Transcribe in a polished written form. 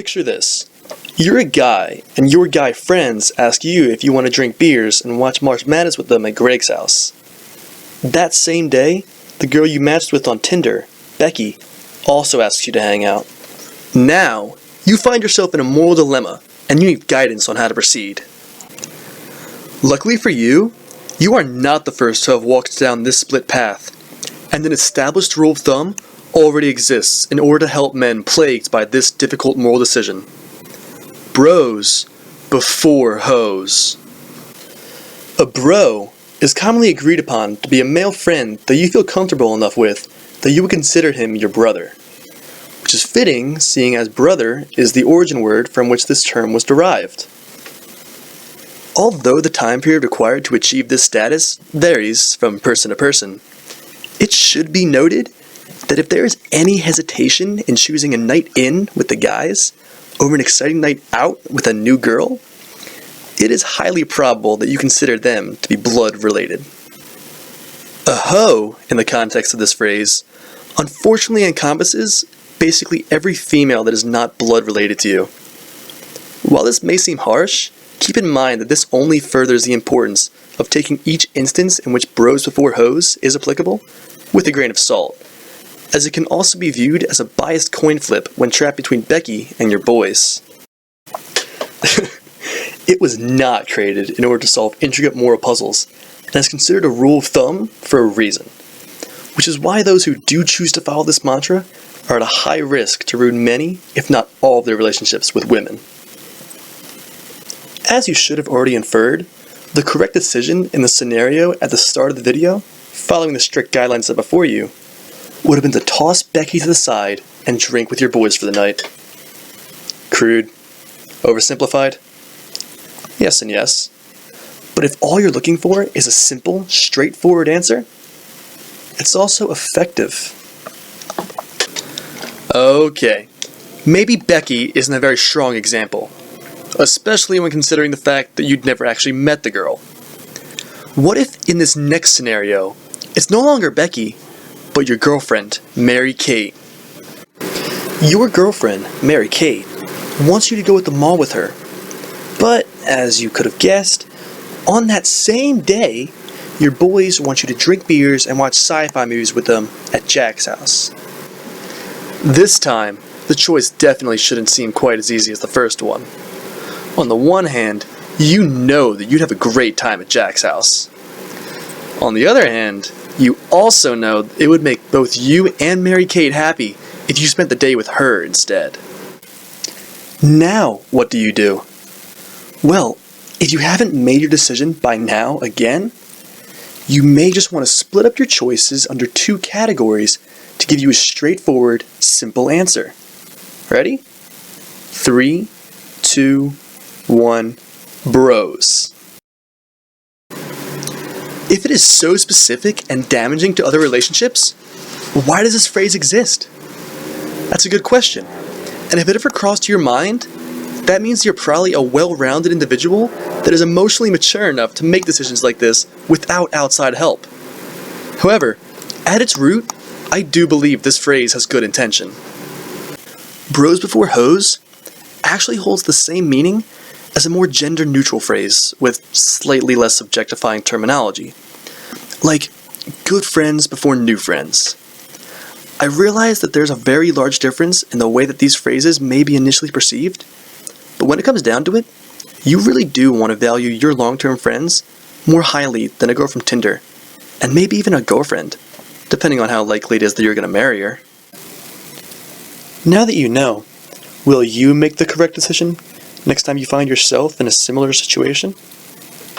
Picture this. You're a guy, and your guy friends ask you if you want to drink beers and watch March Madness with them at Greg's house. That same day, the girl you matched with on Tinder, Becky, also asks you to hang out. Now, you find yourself in a moral dilemma, and you need guidance on how to proceed. Luckily for you, you are not the first to have walked down this split path, and an established rule of thumb already exists in order to help men plagued by this difficult moral decision. Bros before hos. A bro is commonly agreed upon to be a male friend that you feel comfortable enough with that you would consider him your brother, which is fitting seeing as brother is the origin word from which this term was derived. Although the time period required to achieve this status varies from person to person, it should be noted that if there is any hesitation in choosing a night in with the guys over an exciting night out with a new girl, it is highly probable that you consider them to be blood related. A hoe, in the context of this phrase, unfortunately encompasses basically every female that is not blood related to you. While this may seem harsh, keep in mind that this only furthers the importance of taking each instance in which bros before hos is applicable with a grain of salt, as it can also be viewed as a biased coin flip when trapped between Becky and your boys. It was not created in order to solve intricate moral puzzles, and is considered a rule of thumb for a reason, which is why those who do choose to follow this mantra are at a high risk to ruin many, if not all, of their relationships with women. As you should have already inferred, the correct decision in the scenario at the start of the video, following the strict guidelines set before you, would have been to toss Becky to the side and drink with your boys for the night. Crude? Oversimplified? Yes and yes. But if all you're looking for is a simple, straightforward answer, it's also effective. Okay, maybe Becky isn't a very strong example, especially when considering the fact that you'd never actually met the girl. What if in this next scenario, it's no longer Becky, but your girlfriend, Mary Kate? Your girlfriend, Mary Kate, wants you to go at the mall with her, but as you could have guessed, on that same day, your boys want you to drink beers and watch sci-fi movies with them at Jack's house. This time, the choice definitely shouldn't seem quite as easy as the first one. On the one hand, you know that you'd have a great time at Jack's house. On the other hand, you also know it would make both you and Mary Kate happy if you spent the day with her instead. Now, what do? Well, if you haven't made your decision by now again, you may just want to split up your choices under two categories to give you a straightforward, simple answer. Ready? 3, 2, 1, bros. If it is so specific and damaging to other relationships, why does this phrase exist? That's a good question. And if it ever crossed your mind, that means you're probably a well-rounded individual that is emotionally mature enough to make decisions like this without outside help. However, at its root, I do believe this phrase has good intention. Bros before hos actually holds the same meaning as a more gender-neutral phrase with slightly less objectifying terminology, like good friends before new friends. I realize that there's a very large difference in the way that these phrases may be initially perceived, but when it comes down to it, you really do want to value your long-term friends more highly than a girl from Tinder, and maybe even a girlfriend, depending on how likely it is that you're going to marry her. Now that you know, will you make the correct decision next time you find yourself in a similar situation?